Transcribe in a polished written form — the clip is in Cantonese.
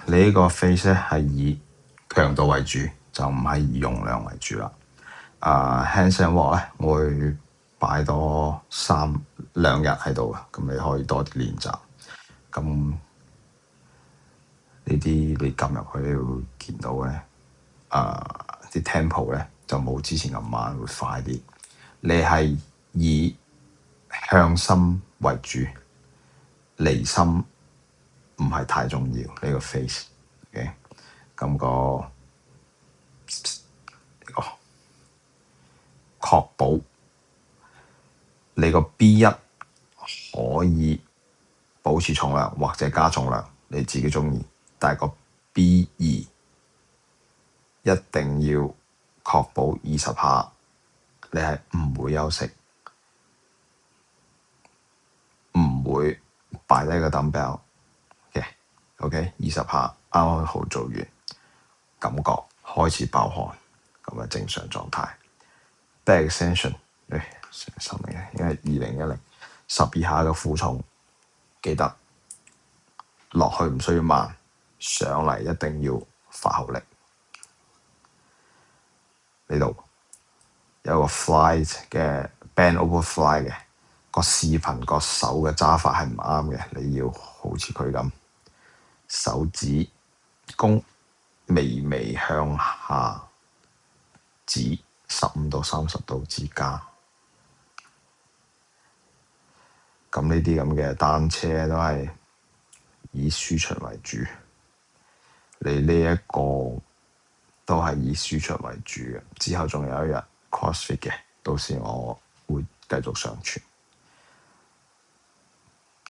你呢個 face 咧係以強度為主，就唔係以容量為主啦。hands and walk 咧，我會擺多2日喺度嘅，咁你可以多啲練習。咁呢啲你撳入去你會見到咧，啲 tempo 咧就冇之前咁慢，會快啲。你係以向心為主，離心唔係太重要。呢個 face，咁個確保你個 B1可以保持重量或者加重量，你自己鍾意。但係個 B2一定要確保20下，你係唔會休息，唔會擺低個 dumbbell 嘅。OK， 20下啱啱好做完，感覺開始爆汗，咁係正常狀態。back extension， 10嚟嘅，因為2010 12下嘅負重，記得落去唔需要慢，上嚟一定要發號力。呢度有個 fly 嘅 bend over fly 嘅個視頻，個手嘅揸法係唔啱嘅，你要好似佢咁，手指公微微向下指15到30度之間。咁呢啲咁嘅單車都係以輸出為主，你呢一個都係以輸出為主嘅。之後仲有一日 CrossFit 嘅，到時我會繼續上傳。